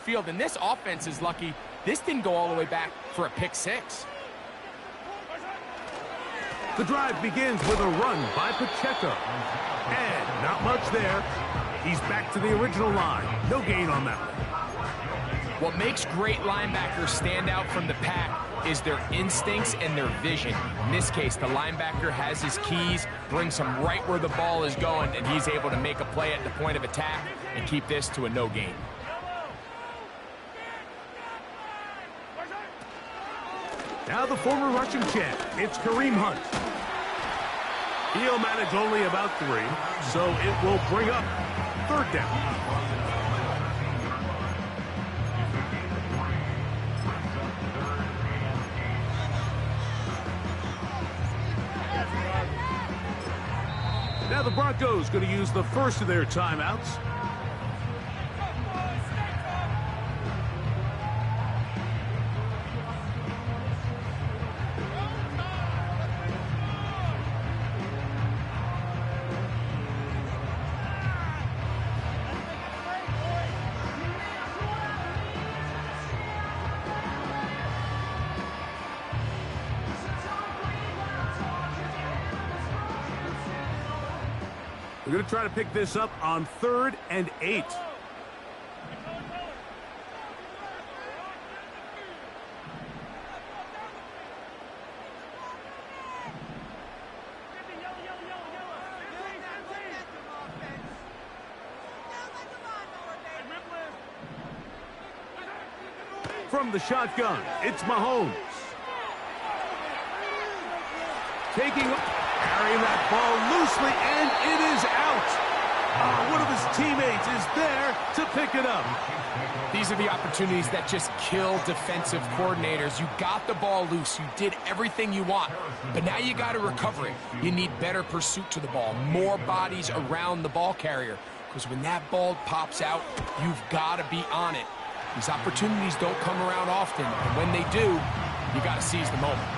field, and this offense is lucky this didn't go all the way back for a pick six. The drive begins with a run by Pacheco. And not much there. He's back to the original line. No gain on that one. What makes great linebackers stand out from the pack is their instincts and their vision. In this case, the linebacker has his keys, brings him right where the ball is going, and he's able to make a play at the point of attack and keep this to a no gain. Now the former rushing champ, it's Kareem Hunt. He'll manage only about 3, so it will bring up 3rd down. Now the Broncos going to use the first of their timeouts. We're going to try to pick this up on 3rd and 8. From the shotgun, it's Mahomes. Carrying that ball loosely, and it is out. One of his teammates is there to pick it up. These are the opportunities that just kill defensive coordinators. You got the ball loose. You did everything you want, but now you got to recover it. You need better pursuit to the ball, more bodies around the ball carrier, because when that ball pops out, you've got to be on it. These opportunities don't come around often, and when they do, you got to seize the moment.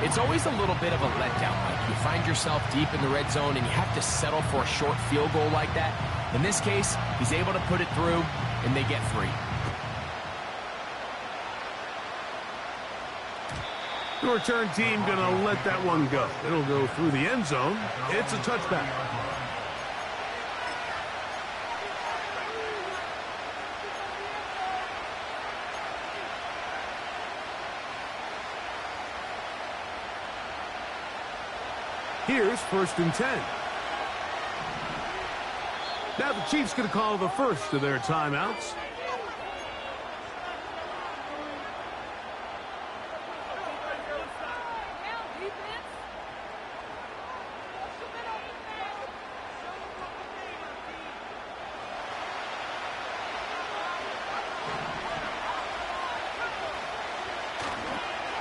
It's always a little bit of a letdown. Like you find yourself deep in the red zone and you have to settle for a short field goal like that. In this case, he's able to put it through, and they get 3. The return team going to let that one go. It'll go through the end zone. It's a touchback. Here's 1st and 10. Now the Chiefs going to call the first of their timeouts.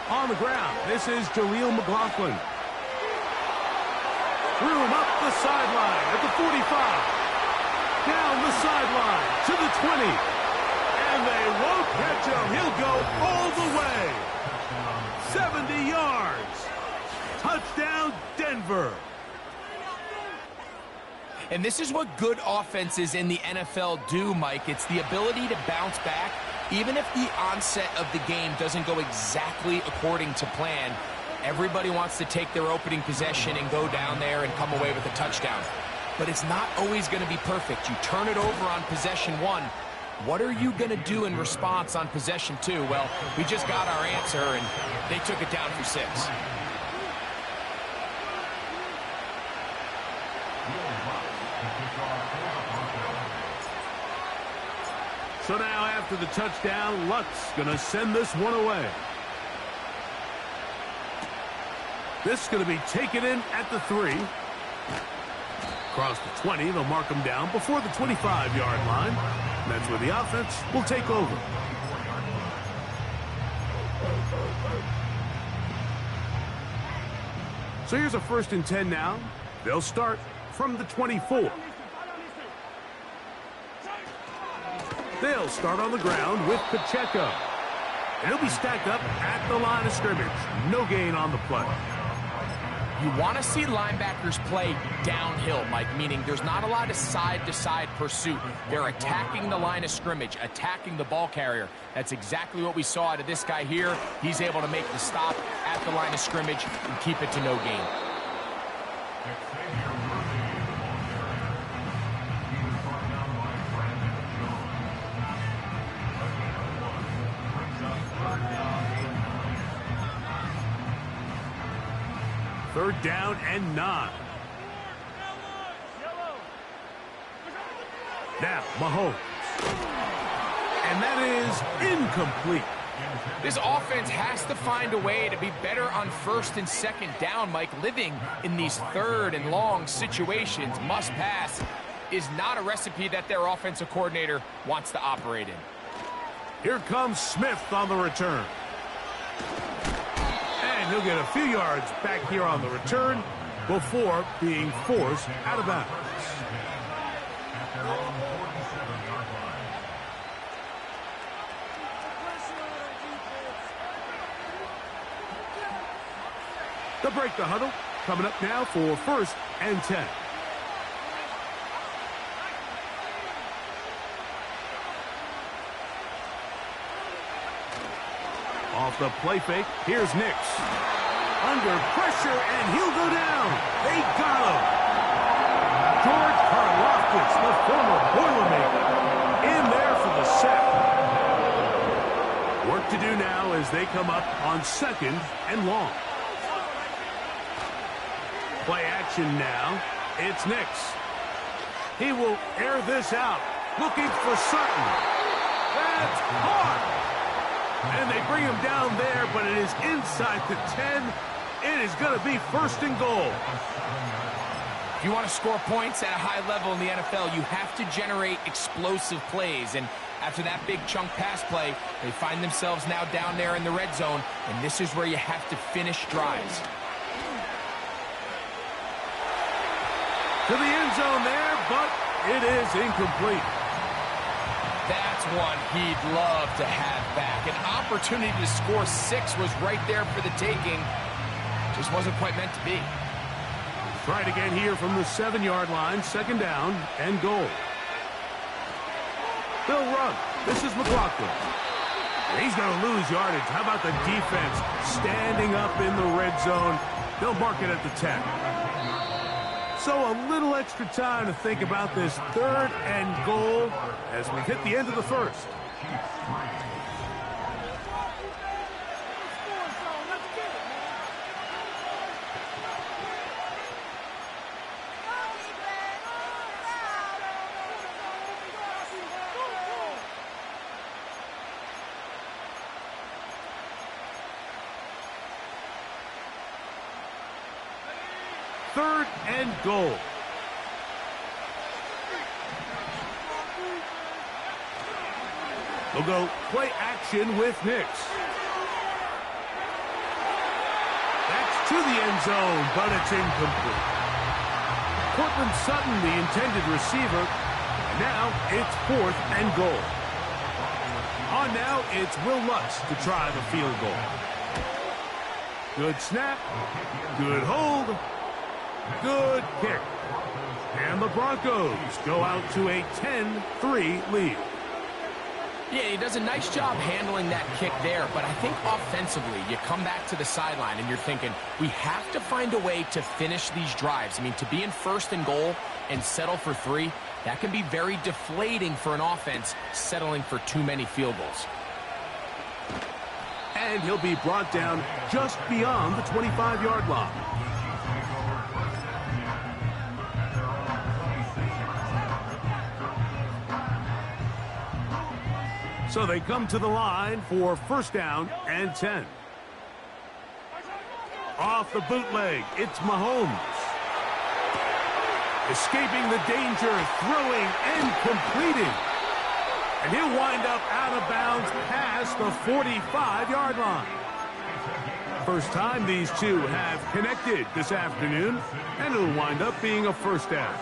On the ground, this is Jaleel McLaughlin. Threw him up the sideline at the 45. Down the sideline to the 20. And they won't catch him. He'll go all the way. 70 yards. Touchdown, Denver. And this is what good offenses in the NFL do, Mike. It's the ability to bounce back, even if the onset of the game doesn't go exactly according to plan. Everybody wants to take their opening possession and go down there and come away with a touchdown. But it's not always going to be perfect. You turn it over on possession 1. What are you going to do in response on possession 2? Well, we just got our answer, and they took it down for 6. So now after the touchdown, Luck's going to send this one away. This is going to be taken in at the 3. Across the 20, they'll mark him down before the 25-yard line. And that's where the offense will take over. So here's a 1st and 10 now. They'll start from the 24. They'll start on the ground with Pacheco. And he'll be stacked up at the line of scrimmage. No gain on the play. You want to see linebackers play downhill, Mike, meaning there's not a lot of side-to-side pursuit. They're attacking the line of scrimmage, attacking the ball carrier. That's exactly what we saw out of this guy here. He's able to make the stop at the line of scrimmage and keep it to no gain. Third down and 9. Now, Mahomes. And that is incomplete. This offense has to find a way to be better on first and second down, Mike. Living in these third and long situations, must pass, is not a recipe that their offensive coordinator wants to operate in. Here comes Smith on the return. And he'll get a few yards back here on the return before being forced out of bounds. They'll break the huddle. Coming up now for first and 10. Off the play fake, here's Nix. Under pressure, and he'll go down. They got him. George Karlaftis, the former Boilermaker, in there for the sack. Work to do now as they come up on second and long. Play action now. It's Nix. He will air this out, looking for Sutton. That's hard. And they bring him down there, but it is inside the 10. It is going to be first and goal. If you want to score points at a high level in the NFL, you have to generate explosive plays. And after that big chunk pass play, they find themselves now down there in the red zone. And this is where you have to finish drives. To the end zone there, but it is incomplete. That's one he'd love to have back. An opportunity to score 6 was right there for the taking. Just wasn't quite meant to be. Try it again here from the 7-yard line. Second down and goal. They'll run. This is McLaughlin. He's going to lose yardage. How about the defense standing up in the red zone? They'll mark it at the 10. So a little extra time to think about this third and goal as we hit the end of the first. Third and goal. We'll go play action with Nix. That's to the end zone, but it's incomplete. Cortland Sutton, the intended receiver. And now it's fourth and goal. On now, it's Will Lutz to try the field goal. Good snap. Good hold. Good kick. And the Broncos go out to a 10-3 lead. Yeah, he does a nice job handling that kick there, but I think offensively, you come back to the sideline and you're thinking, we have to find a way to finish these drives. I mean, to be in first and goal and settle for 3, that can be very deflating for an offense settling for too many field goals. And he'll be brought down just beyond the 25-yard line. So they come to the line for first down and 10. Off the bootleg, it's Mahomes. Escaping the danger, throwing and completing. And he'll wind up out of bounds past the 45-yard line. First time these two have connected this afternoon, and it'll wind up being a first down.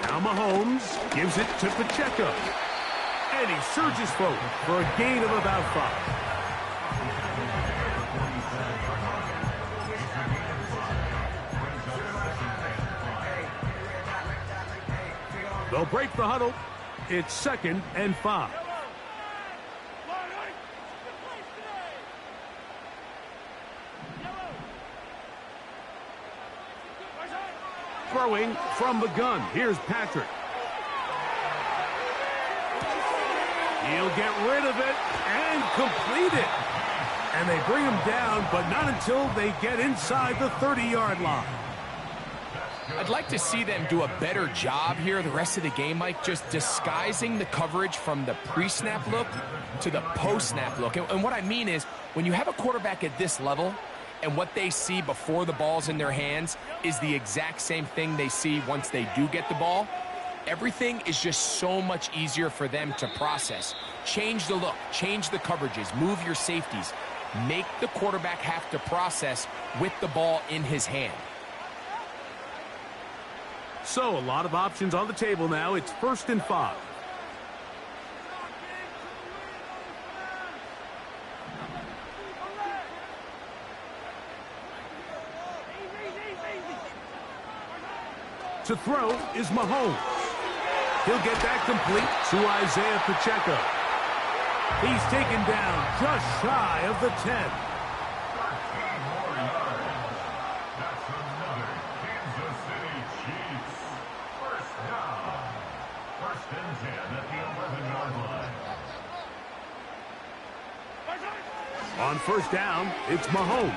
Now Mahomes gives it to Pacheco. And he surges forward for a gain of about 5. They'll break the huddle. It's 2nd and 5. Throwing from the gun. Here's Patrick. He'll get rid of it and complete it. And they bring him down, but not until they get inside the 30-yard line. I'd like to see them do a better job here the rest of the game, Mike, just disguising the coverage from the pre-snap look to the post-snap look. And what I mean is, when you have a quarterback at this level and what they see before the ball's in their hands is the exact same thing they see once they do get the ball, everything is just so much easier for them to process. Change the look, change the coverages, move your safeties. Make the quarterback have to process with the ball in his hand. So, a lot of options on the table now. It's 1st and 5. To throw is Mahomes. He'll get that complete to Isaiah Pacheco. He's taken down just shy of the 10. On 1st down, it's Mahomes.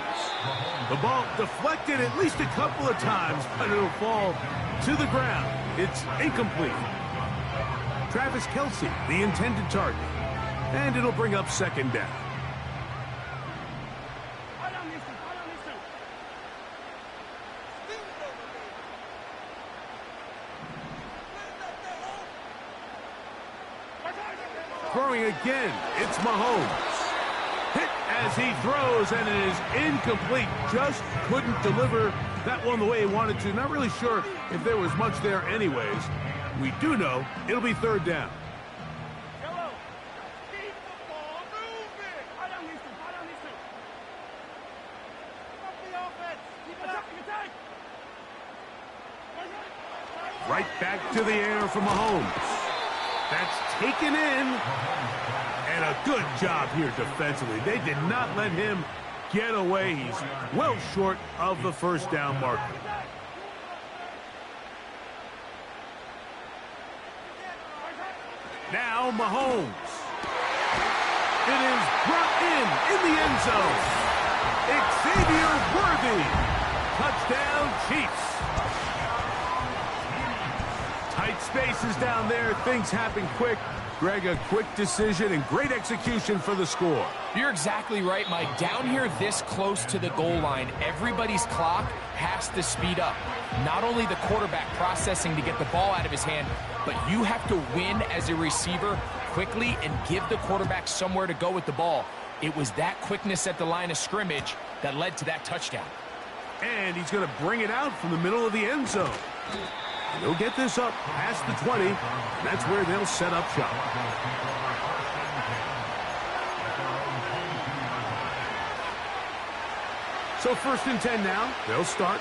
The ball deflected at least a couple of times, but it'll fall to the ground. It's incomplete. Travis Kelce, the intended target. And it'll bring up 2nd down. Throwing again, it's Mahomes. Hit as he throws, and it is incomplete. Just couldn't deliver that one the way he wanted to. Not really sure if there was much there anyways. We do know it'll be 3rd down. Right back to the air for Mahomes. That's taken in. And a good job here defensively. They did not let him get away. He's well short of the 1st down marker. Now Mahomes. It is brought in the end zone. Xavier Worthy. Touchdown, Chiefs. Tight spaces down there. Things happen quick. Greg, a quick decision and great execution for the score. You're exactly right, Mike. Down here this close to the goal line, everybody's clock has to speed up. Not only the quarterback processing to get the ball out of his hand, but you have to win as a receiver quickly and give the quarterback somewhere to go with the ball. It was that quickness at the line of scrimmage that led to that touchdown. And he's going to bring it out from the middle of the end zone. They'll get this up past the 20, and that's where they'll set up shop. So 1st and 10 now. They'll start.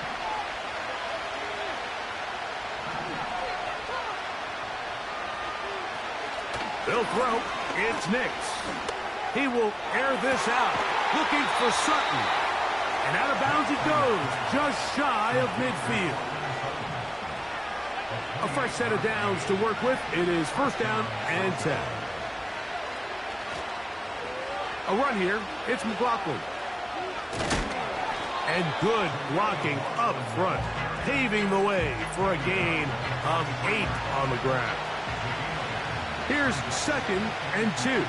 They'll throw. It's Nix. He will air this out, looking for Sutton. And out of bounds it goes, just shy of midfield. A fresh set of downs to work with. It is 1st down and 10. A run here. It's McLaughlin. And good blocking up front, paving the way for a gain of 8 on the ground. Here's 2nd and 2.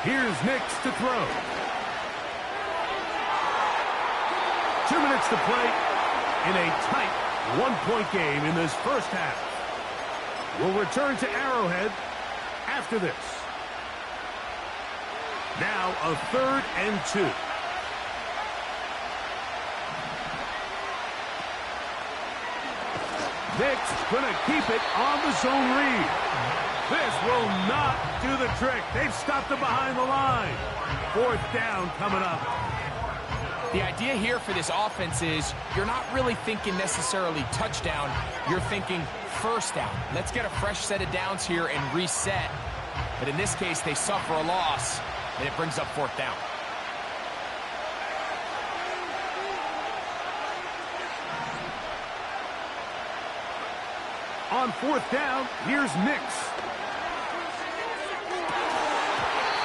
Here's Nix to throw. 2 minutes to play in a tight 1-point game in this 1st half. We'll return to Arrowhead after this. Now a 3rd and 2. Nick's going to keep it on the zone read. This will not do the trick. They've stopped him behind the line. 4th down coming up. The idea here for this offense is you're not really thinking necessarily touchdown. You're thinking first down. Let's get a fresh set of downs here and reset. But in this case, they suffer a loss, and it brings up 4th down. On 4th down, here's Nix.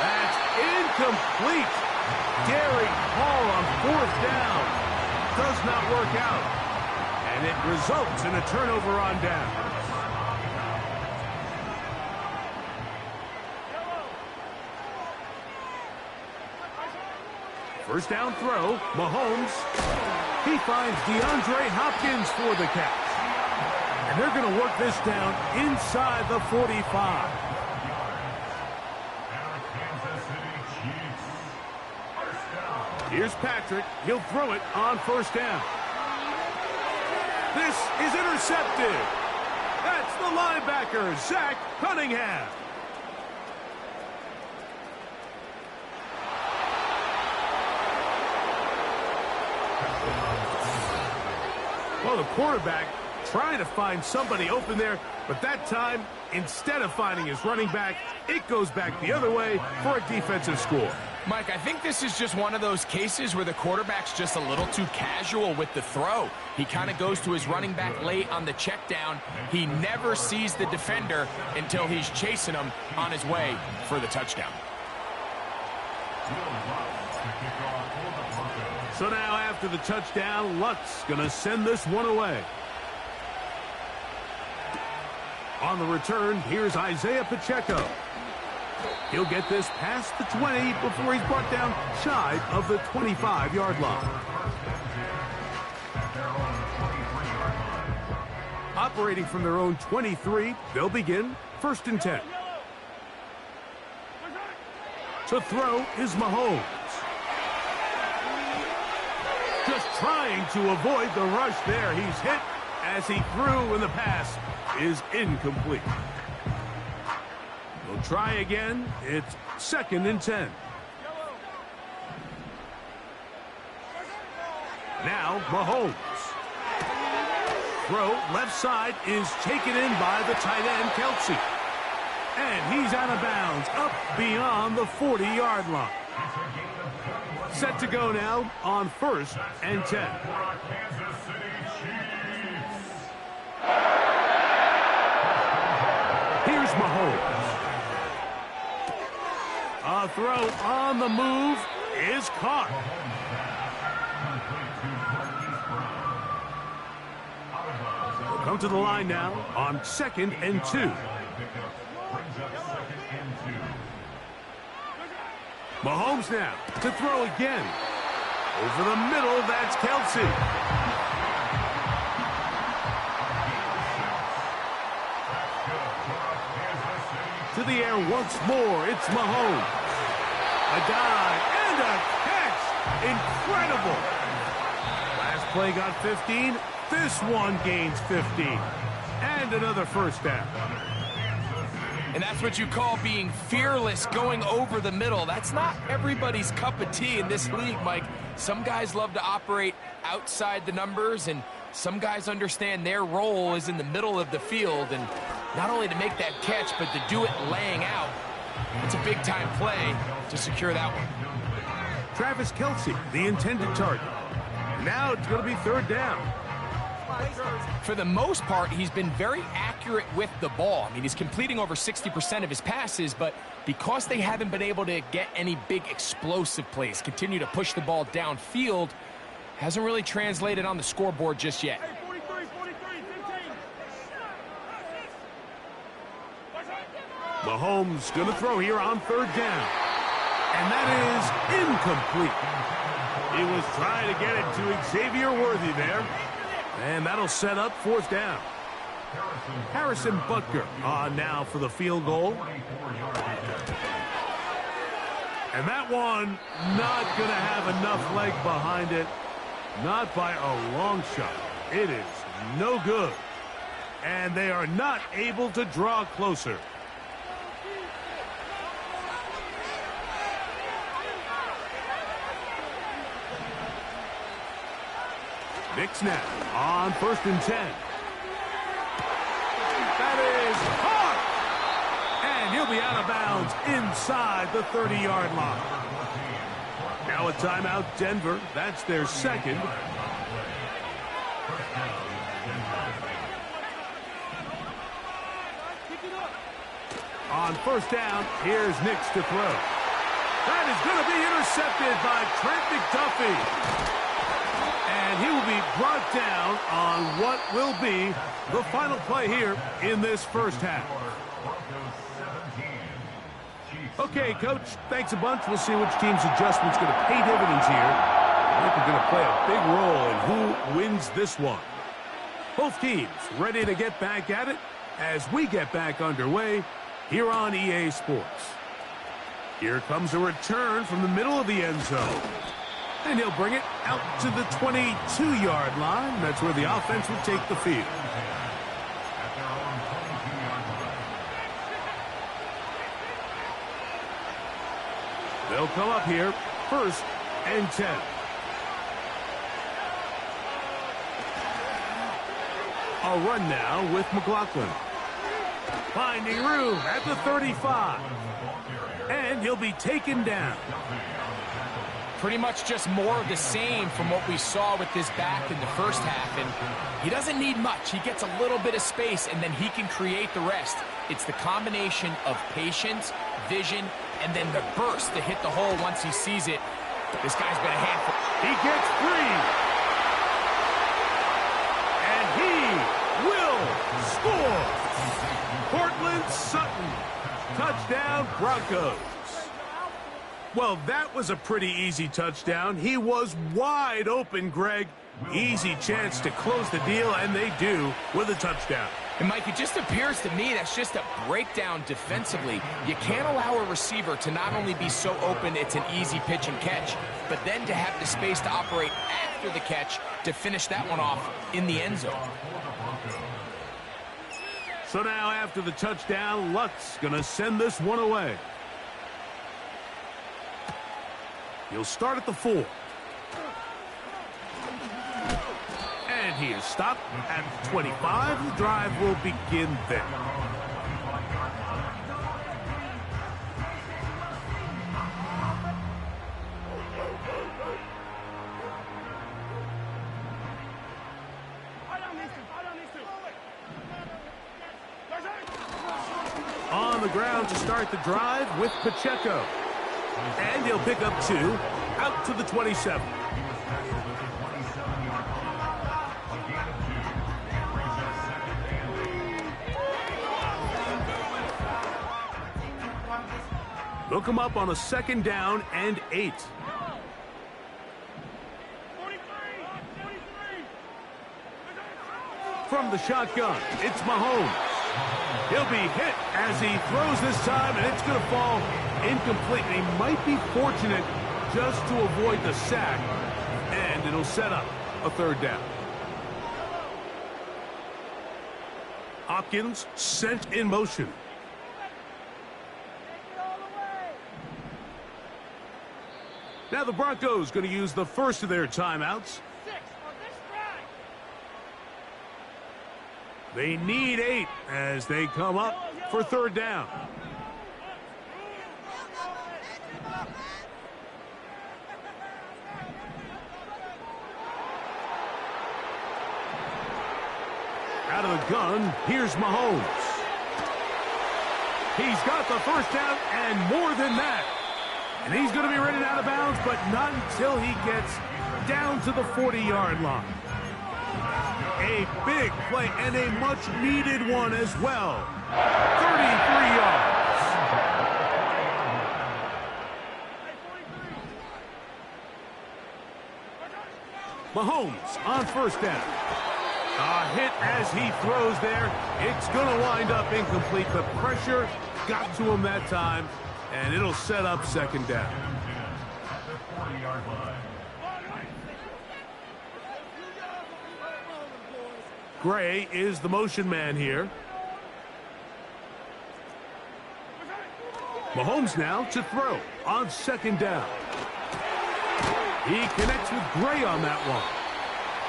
That's incomplete. Derek Hall on 4th down. Does not work out. And it results in a turnover on down. First down throw, Mahomes. He finds DeAndre Hopkins for the catch. And they're going to work this down inside the 45. Here's Patrick. He'll throw it on 1st down. This is intercepted. That's the linebacker, Zach Cunningham. Well, the quarterback trying to find somebody open there, but that time, instead of finding his running back, it goes back the other way for a defensive score. Mike, I think this is just one of those cases where the quarterback's just a little too casual with the throw. He kind of goes to his running back late on the check down. He never sees the defender until he's chasing him on his way for the touchdown. So now after the touchdown, Luck's going to send this one away. On the return, here's Isaiah Pacheco. He'll get this past the 20 before he's brought down shy of the 25-yard line. Operating from their own 23, they'll begin 1st and 10. To throw is Mahomes. Just trying to avoid the rush there. He's hit as he threw, and the pass is incomplete. We'll try again. It's 2nd and 10. Now Mahomes. Throw left side is taken in by the tight end, Kelsey. And he's out of bounds, up beyond the 40-yard line. Set to go now on 1st and 10. Here's Mahomes. A throw on the move is caught. We'll come to the line now on 2nd and 2. Mahomes now to throw again. Over the middle, that's Kelsey. To the air once more, it's Mahomes. A dive and a catch. Incredible. Last play got 15. This one gains 15. And another 1st down. And that's what you call being fearless, going over the middle. That's not everybody's cup of tea in this league, Mike. Some guys love to operate outside the numbers, and some guys understand their role is in the middle of the field, and not only to make that catch, but to do it laying out. It's a big-time play to secure that one. Travis Kelsey, the intended target. Now it's going to be 3rd down. For the most part, he's been very accurate with the ball. I mean, he's completing over 60% of his passes, but because they haven't been able to get any big explosive plays, continue to push the ball downfield, hasn't really translated on the scoreboard just yet. Mahomes going to throw here on 3rd down. And that is incomplete. He was trying to get it to Xavier Worthy there. And that'll set up 4th down. Harrison Butker on now for the field goal. And that one not going to have enough leg behind it. Not by a long shot. It is no good. and they are not able to draw closer. Nick snap on 1st and 10. That is hard! And he'll be out of bounds inside the 30-yard line. Now a timeout, Denver. That's their second. On 1st down, here's Nix to throw. That is going to be intercepted by Trent McDuffie. And he will be brought down on what will be the final play here in this first half. Okay, Coach, thanks a bunch. We'll see which team's adjustment's going to pay dividends here. I think we're going to play a big role in who wins this one. Both teams ready to get back at it as we get back underway here on EA Sports. Here comes a return from the middle of the end zone. And he'll bring it out to the 22-yard line. That's where the offense will take the field. They'll come up here, 1st and 10. A run now with McLaughlin. Finding room at the 35. And he'll be taken down. Pretty much just more of the same from what we saw with this back in the first half. And he doesn't need much. He gets a little bit of space, and then he can create the rest. It's the combination of patience, vision, and then the burst to hit the hole once he sees it. This guy's been a handful. He gets free. And he will score. Cortland Sutton. Touchdown, Broncos. Well, that was a pretty easy touchdown. He was wide open, Greg. Easy chance to close the deal, and they do with a touchdown. And, Mike, it just appears to me that's just a breakdown defensively. You can't allow a receiver to not only be so open it's an easy pitch and catch, but then to have the space to operate after the catch to finish that one off in the end zone. So now after the touchdown, Lutz going to send this one away. He'll start at the 4. And he is stopped at 25. The drive will begin there. On the ground to start the drive with Pacheco. And he'll pick up 2 out to the 27. They'll come up on a 2nd down and 8. From the shotgun, it's Mahomes. He'll be hit as he throws this time, and it's going to fall incomplete. He might be fortunate just to avoid the sack, and it'll set up a 3rd down. Hopkins sent in motion. Now the Broncos going to use the first of their timeouts. They need 8 as they come up for 3rd down. Out of the gun, here's Mahomes. He's got the 1st down and more than that. And he's going to be running out of bounds, but not until he gets down to the 40-yard line. A big play and a much-needed one as well. 33 yards. Mahomes on 1st down. A hit as he throws there. It's going to wind up incomplete. The pressure got to him that time, and it'll set up 2nd down. At the 40-yard line. Gray is the motion man here. Mahomes now to throw on second down. He connects with Gray on that one.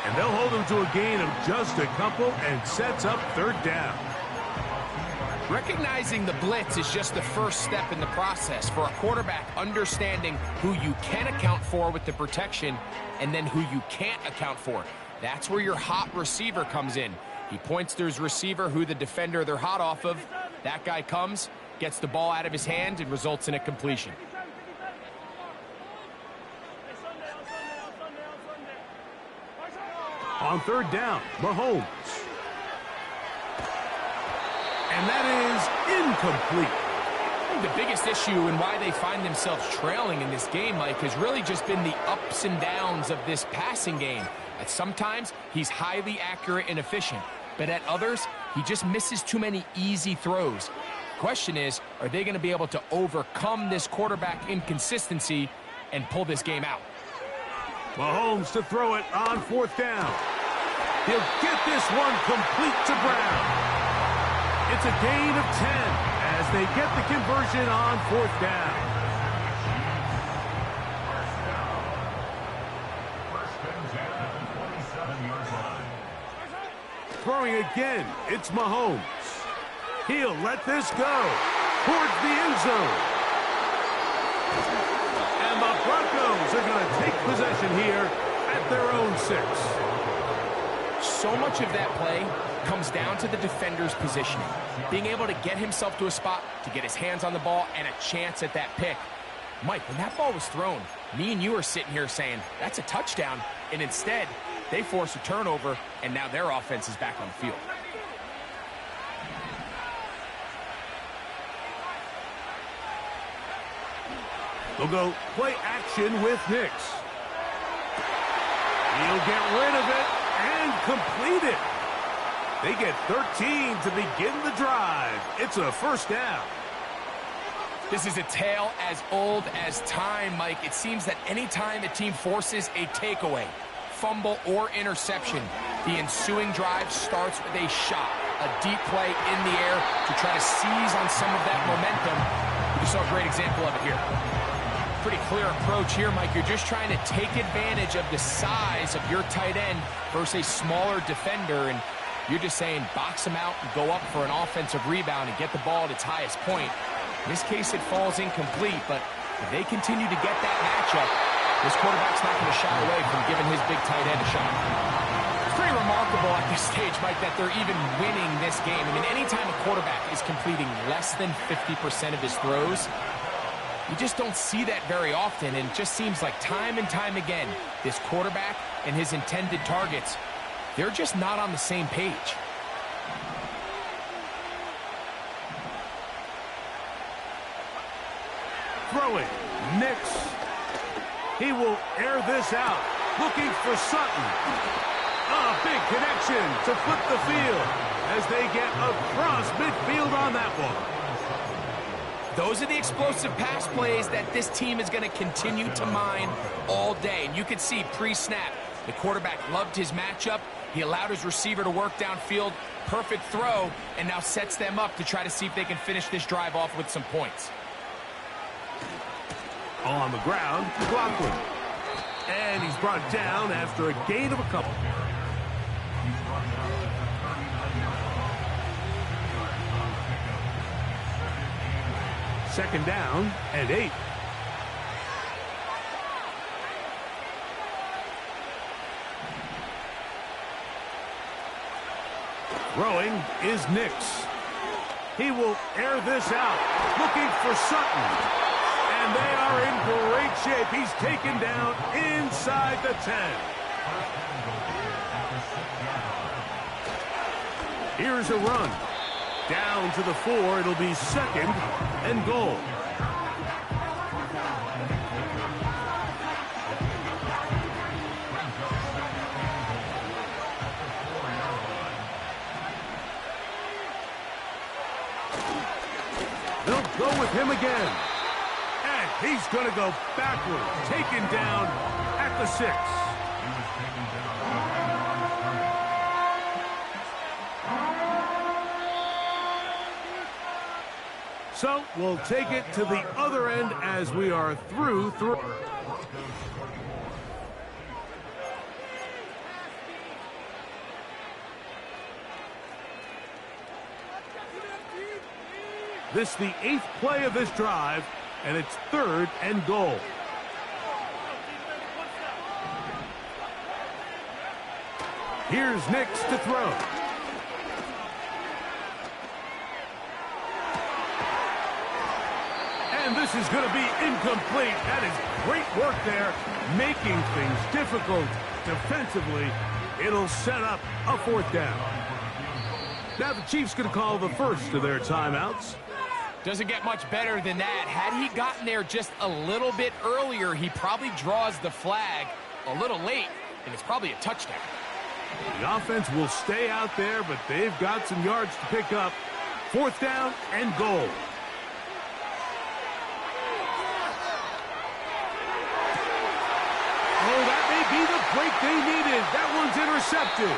And they'll hold him to a gain of just a couple and sets up third down. Recognizing the blitz is just the first step in the process for a quarterback, understanding who you can account for with the protection and then who you can't account for. That's where your hot receiver comes in. He points to his receiver, who the defender they're hot off of. That guy comes, gets the ball out of his hand, and results in a completion. On third down, Mahomes. And that is incomplete. The biggest issue and why they find themselves trailing in this game, Mike, has really just been the ups and downs of this passing game. At sometimes, he's highly accurate and efficient, but at others, he just misses too many easy throws. The question is, are they going to be able to overcome this quarterback inconsistency and pull this game out? Mahomes to throw it on fourth down. He'll get this one complete to Brown. It's a gain of 10 as they get the conversion on fourth down. Throwing again, it's Mahomes. He'll let this go towards the end zone. And the Broncos are going to take possession here at their own 6. So much of that play comes down to the defender's positioning. Being able to get himself to a spot, to get his hands on the ball, and a chance at that pick. Mike, when that ball was thrown, me and you are sitting here saying, that's a touchdown. And instead, they force a turnover, and now their offense is back on the field. They'll go play action with Nix. He'll get rid of it and complete it. They get 13 to begin the drive. It's a first down. This is a tale as old as time, Mike. It seems that anytime a team forces a takeaway, fumble, or interception, the ensuing drive starts with a shot, a deep play in the air to try to seize on some of that momentum. You saw a great example of it here. Pretty clear approach here, Mike. You're just trying to take advantage of the size of your tight end versus a smaller defender, and you're just saying box him out and go up for an offensive rebound and get the ball at its highest point. In this case, it falls incomplete, but if they continue to get that matchup, this quarterback's not going to shy away from giving his big tight end a shot. It's pretty remarkable at this stage, Mike, that they're even winning this game. I mean, anytime a quarterback is completing less than 50% of his throws, you just don't see that very often, and it just seems like time and time again, this quarterback and his intended targets, they're just not on the same page. Throwing, Nix. He will air this out, looking for Sutton. A big connection to flip the field as they get across midfield on that one. Those are the explosive pass plays that this team is going to continue to mine all day. And you can see pre-snap, the quarterback loved his matchup. He allowed his receiver to work downfield. Perfect throw, and now sets them up to try to see if they can finish this drive off with some points. On the ground, Blockland. And he's brought down after a gain of a couple. Second down and 8. Throwing is Nix. He will air this out, looking for Sutton. And they are in great shape. He's taken down inside the 10. Here's a run. Down to the 4. It'll be second and goal. They'll go with him again. And he's going to go backward. Taken down at the 6. So we'll take it to the other end as we are through. This is the 8th play of this drive, and it's 3rd and goal. Here's Nix to throw. And this is going to be incomplete. That is great work there, making things difficult defensively. It'll set up a 4th down. Now the Chiefs going to call the first of their timeouts. Doesn't get much better than that. Had he gotten there just a little bit earlier, he probably draws the flag a little late, and it's probably a touchdown. The offense will stay out there, but they've got some yards to pick up. 4th down and goal. Oh, that may be the break they needed. That one's intercepted.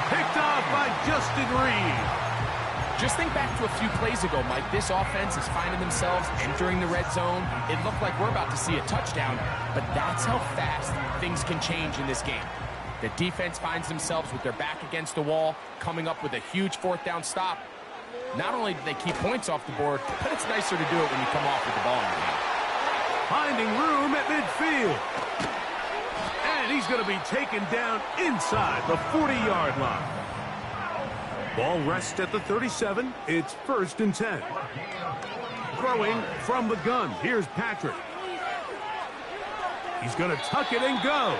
Picked off by Justin Reed. Just think back to a few plays ago, Mike. This offense is finding themselves entering the red zone. It looked like we're about to see a touchdown, but that's how fast things can change in this game. The defense finds themselves with their back against the wall, coming up with a huge 4th down stop. Not only do they keep points off the board, but it's nicer to do it when you come off with the ball in your hand. Finding room at midfield. And he's going to be taken down inside the 40-yard line. Ball rests at the 37. It's 1st and 10. Throwing from the gun. Here's Patrick. He's going to tuck it and go.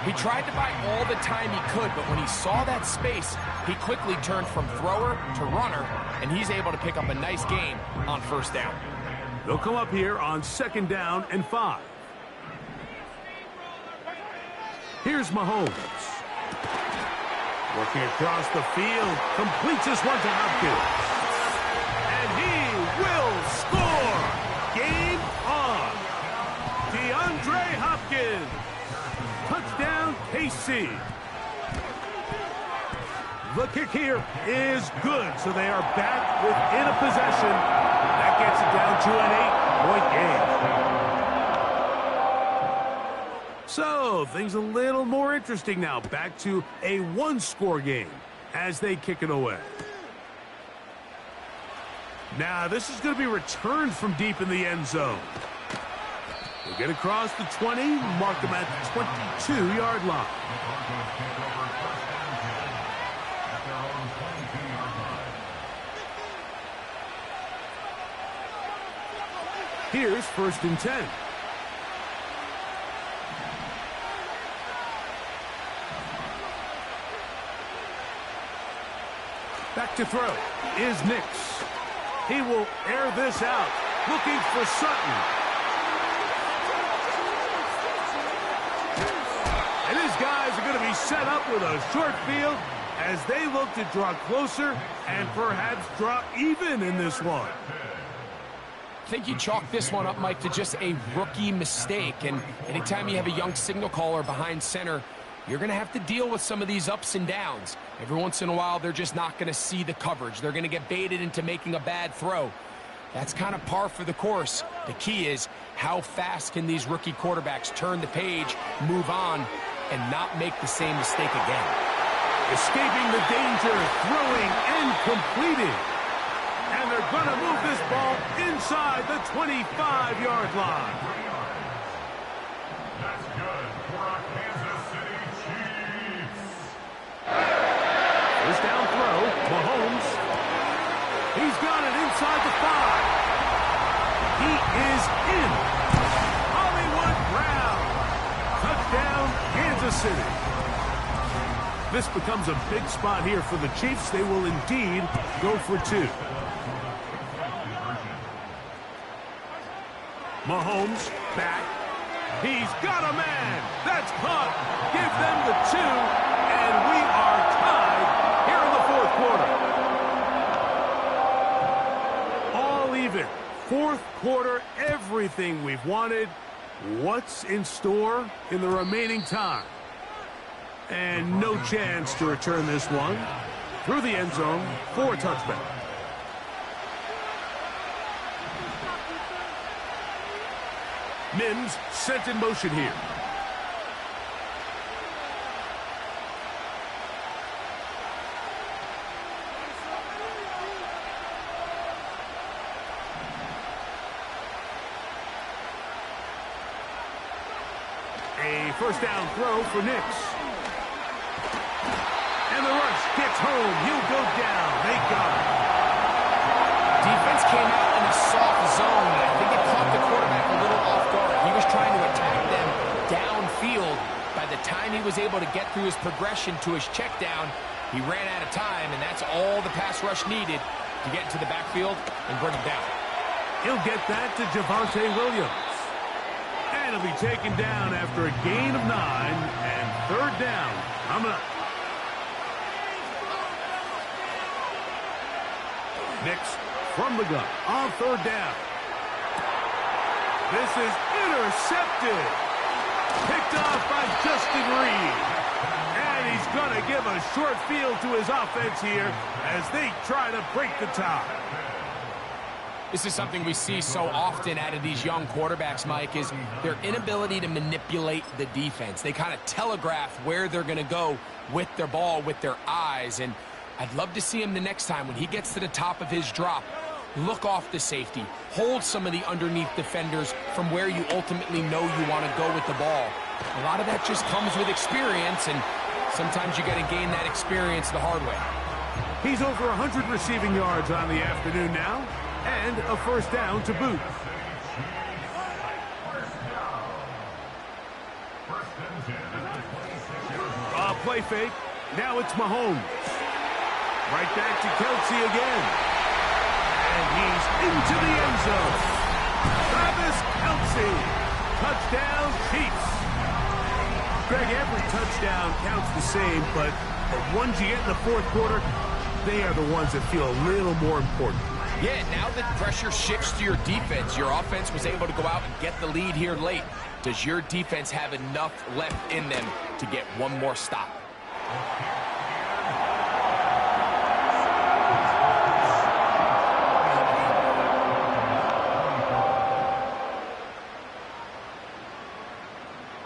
He tried to buy all the time he could, but when he saw that space, he quickly turned from thrower to runner, and he's able to pick up a nice gain on 1st down. They'll come up here on 2nd down and 5. Here's Mahomes. Working across the field, completes this one to Hopkins. And he will score! Game on! DeAndre Hopkins! Touchdown, KC. The kick here is good, so they are back within a possession. That gets it down to an 8-point game. So, things a little more interesting now. Back to a 1-score game as they kick it away. Now, this is going to be returned from deep in the end zone. We'll get across the 20, mark them at the 22-yard line. Here's 1st and 10. Back to throw is Nix. He will air this out, looking for Sutton. And his guys are going to be set up with a short field as they look to draw closer and perhaps draw even in this one. I think you chalk this one up, Mike, to just a rookie mistake. And anytime you have a young signal caller behind center, you're going to have to deal with some of these ups and downs. Every once in a while, they're just not going to see the coverage. They're going to get baited into making a bad throw. That's kind of par for the course. The key is how fast can these rookie quarterbacks turn the page, move on, and not make the same mistake again. Escaping the danger, throwing and completing. And they're going to move this ball inside the 25-yard line. That's good for our Kansas City Chiefs. First down throw, Mahomes. He's got it inside the 5. He is in. Hollywood Brown. Touchdown, Kansas City. This becomes a big spot here for the Chiefs. They will indeed go for 2. Mahomes back. He's got a man. That's caught. Give them the 2, and we are tied here in the 4th quarter. All even. 4th quarter, everything we've wanted. What's in store in the remaining time? And no chance to return this one through the end zone for a touchback. Mims sent in motion here. A first down throw for Nix. And the rush gets home. He'll go down. They got it. Defense came out in a soft zone, and I think it caught the quarterback a little off guard. He was trying to attack them downfield. By the time he was able to get through his progression to his check down, he ran out of time, and that's all the pass rush needed to get into the backfield and bring him down. He'll get that to Javonte Williams. And he'll be taken down after a gain of 9 and third down coming up. Nix from the gun on third down. This is intercepted. Picked off by Justin Reed. And he's going to give a short field to his offense here as they try to break the tie. This is something we see so often out of these young quarterbacks, Mike, is their inability to manipulate the defense. They kind of telegraph where they're going to go with their ball, with their eyes. And I'd love to see him the next time when he gets to the top of his drop. Look off the safety. Hold some of the underneath defenders from where you ultimately know you want to go with the ball. A lot of that just comes with experience, and sometimes you got to gain that experience the hard way. He's over 100 receiving yards on the afternoon now, and a first down to boot. Play fake. Now it's Mahomes. Right back to Kelsey again. And he's into the end zone. Travis Kelsey. Touchdown, Chiefs. Greg, every touchdown counts the same, but the ones you get in the fourth quarter, they are the ones that feel a little more important. Yeah, now that pressure shifts to your defense, your offense was able to go out and get the lead here late. Does your defense have enough left in them to get one more stop?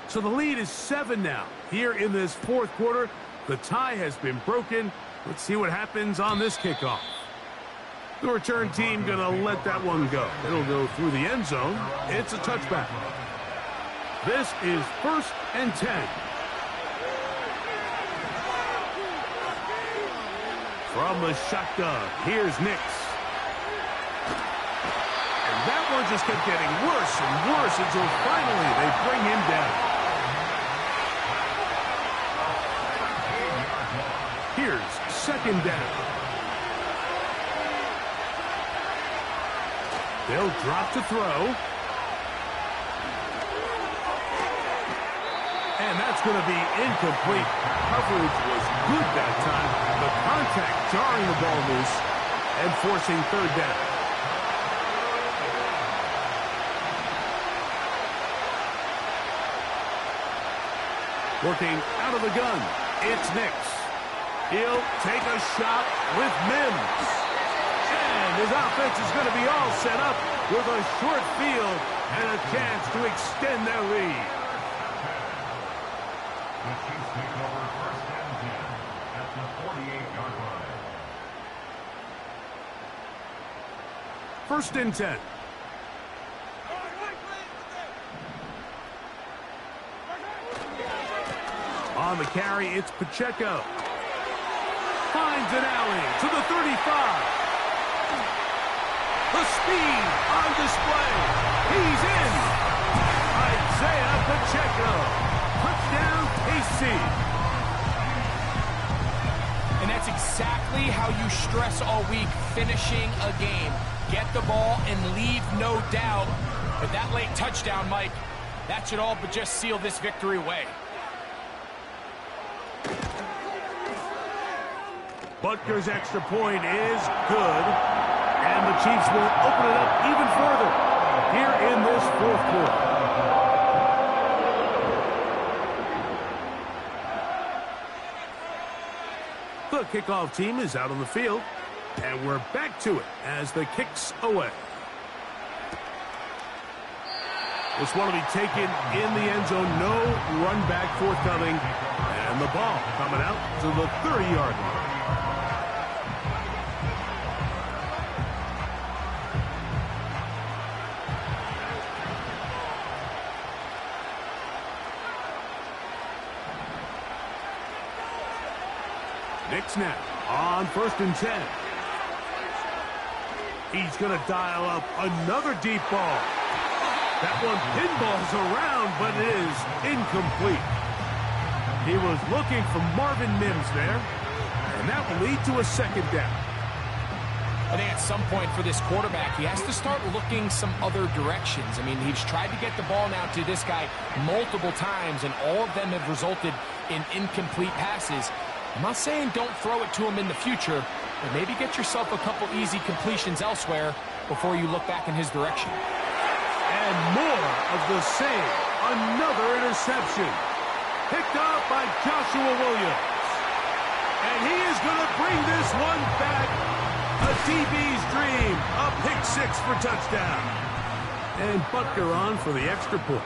So the lead is 7 now. Here in this fourth quarter, the tie has been broken. Let's see what happens on this kickoff. The return team going to let that one go. It'll go through the end zone. It's a touchback. This is 1st and 10. From the shotgun, here's Nix. And that one just kept getting worse and worse until finally they bring him down. Here's 2nd down. They'll drop to throw. And that's going to be incomplete. Coverage was good that time. The contact jarring the ball loose and forcing 3rd down. Working out of the gun, it's Nix. He'll take a shot with Mims. And his offense is going to be all set up with a short field and a chance to extend their lead. The Chiefs take over 1st and 10 at the 48-yard line. 1st and 10. On the carry, it's Pacheco. Finds an alley to the 35. The speed on display. He's in. Isaiah Pacheco. Touchdown, KC. And that's exactly how you stress all week, finishing a game. Get the ball and leave no doubt. But that late touchdown, Mike, that should all but just seal this victory away. Butker's extra point is good. And the Chiefs will open it up even further here in this fourth quarter. The kickoff team is out on the field, and we're back to it as the kick's away. This one will be taken in the end zone. No run back forthcoming. And the ball coming out to the 30-yard line. Nick snap on 1st and 10. He's going to dial up another deep ball. That one pinballs around, but it is incomplete. He was looking for Marvin Mims there, and that will lead to a 2nd down. I think at some point for this quarterback, he has to start looking some other directions. I mean, he's tried to get the ball now to this guy multiple times, and all of them have resulted in incomplete passes. I'm not saying don't throw it to him in the future, but maybe get yourself a couple easy completions elsewhere before you look back in his direction. And more of the same. Another interception. Picked up by Joshua Williams. And he is going to bring this one back. A DB's dream. A pick-6 for touchdown. And Butker on for the extra point.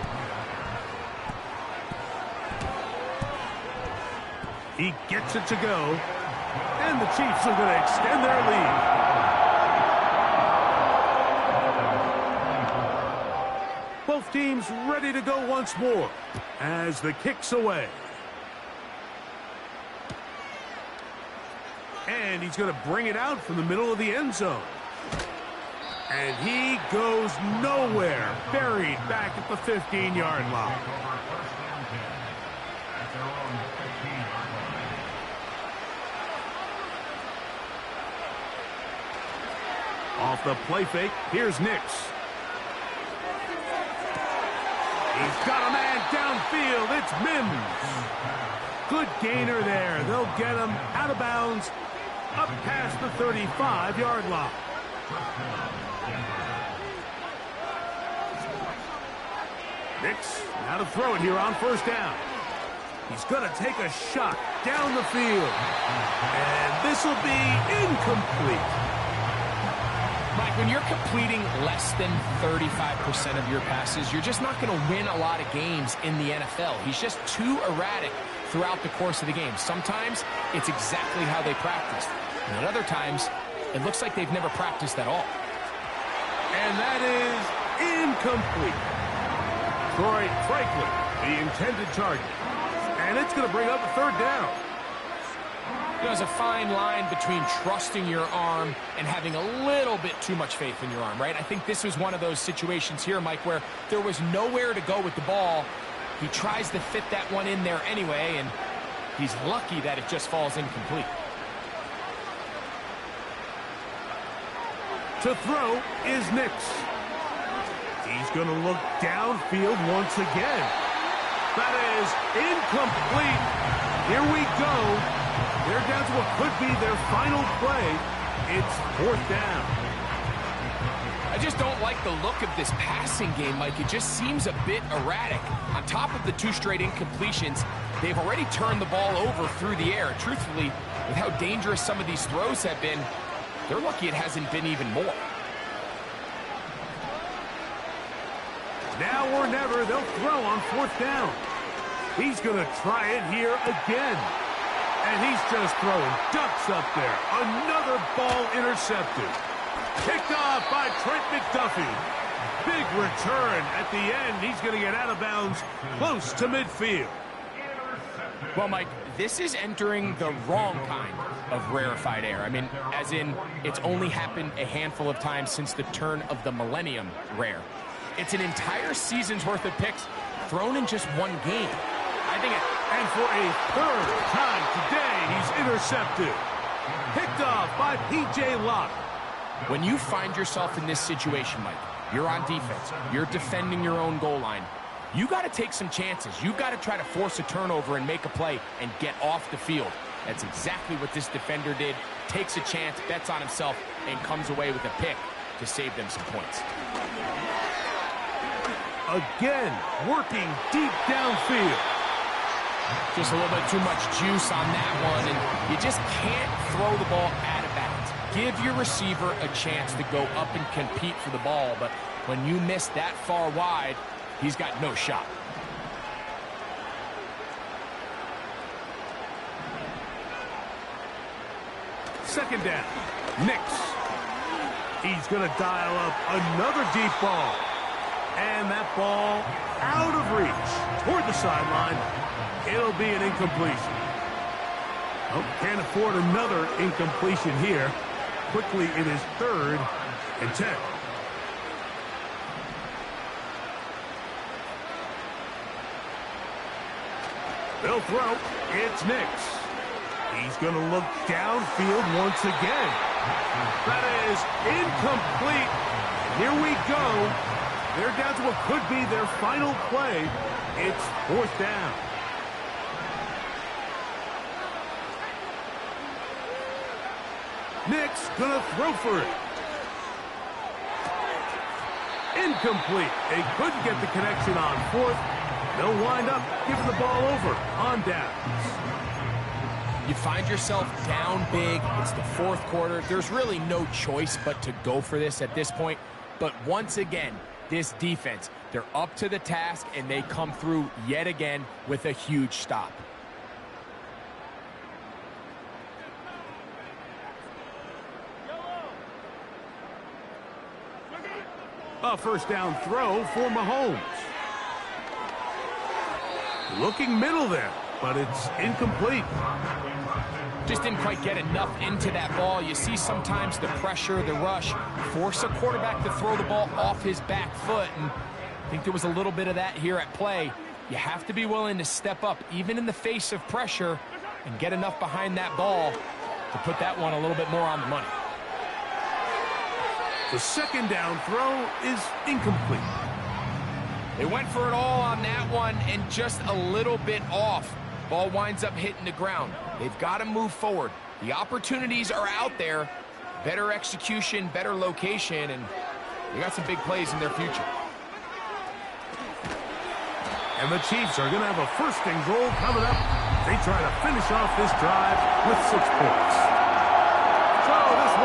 He gets it to go. And the Chiefs are going to extend their lead. Both teams ready to go once more as the kick's away. And he's going to bring it out from the middle of the end zone. And he goes nowhere. Buried back at the 15-yard line. Off the play fake, here's Nix. He's got a man downfield. It's Mims. Good gainer there. They'll get him out of bounds up past the 35-yard line. Nix now to throw it here on 1st down. He's going to take a shot down the field. And this will be incomplete. Mike, when you're completing less than 35% of your passes, you're just not going to win a lot of games in the NFL. He's just too erratic throughout the course of the game. Sometimes it's exactly how they practiced. And at other times, it looks like they've never practiced at all. And that is incomplete. Troy Franklin, the intended target. And it's going to bring up a 3rd down. There's a fine line between trusting your arm and having a little bit too much faith in your arm, right? I think this was one of those situations here, Mike, where there was nowhere to go with the ball. He tries to fit that one in there anyway, and he's lucky that it just falls incomplete. To throw is Nix. He's going to look downfield once again. That is incomplete. Here we go. They're down to what could be their final play. It's 4th down. I just don't like the look of this passing game, Mike. It just seems a bit erratic. On top of the 2 straight incompletions, they've already turned the ball over through the air. Truthfully, with how dangerous some of these throws have been, they're lucky it hasn't been even more. Now or never, they'll throw on 4th down. He's going to try it here again. And he's just throwing ducks up there. Another ball intercepted. Picked off by Trent McDuffie. Big return at the end. He's going to get out of bounds close to midfield. Well, Mike, this is entering the wrong kind of rarefied air. I mean, as in, it's only happened a handful of times since the turn of the millennium rare. It's an entire season's worth of picks thrown in just one game. I think and for a 3rd time today, he's intercepted. Picked off by P.J. Locke. When you find yourself in this situation, Mike, you're on defense, you're defending your own goal line, you got to take some chances. You've got to try to force a turnover and make a play and get off the field. That's exactly what this defender did. Takes a chance, bets on himself, and comes away with a pick to save them some points. Again, working deep downfield. Just a little bit too much juice on that one, and you just can't throw the ball out of bounds. Give your receiver a chance to go up and compete for the ball, but when you miss that far wide, he's got no shot. Second down. Nix. He's going to dial up another deep ball. And that ball out of reach toward the sideline. It'll be an incompletion. Oh, can't afford another incompletion here. Quickly, it is 3rd and 10. They'll throw. It's Nix. He's going to look downfield once again. That is incomplete. Here we go. They're down to what could be their final play. It's 4th down. Nix gonna throw for it. Incomplete. They couldn't get the connection on 4th. They'll wind up giving the ball over on downs. You find yourself down big. It's the 4th quarter. There's really no choice but to go for this at this point. But once again, this defense, they're up to the task, and they come through yet again with a huge stop. A first down throw for Mahomes. Looking middle there, but it's incomplete. Just didn't quite get enough into that ball. You see sometimes the pressure, the rush, force a quarterback to throw the ball off his back foot, and I think there was a little bit of that here at play. You have to be willing to step up, even in the face of pressure, and get enough behind that ball to put that one a little bit more on the money. The second down throw is incomplete. They went for it all on that one and just a little bit off. Ball winds up hitting the ground. They've got to move forward. The opportunities are out there. Better execution, better location, and they got some big plays in their future. And the Chiefs are going to have a 1st and goal coming up. They try to finish off this drive with 6 points. So this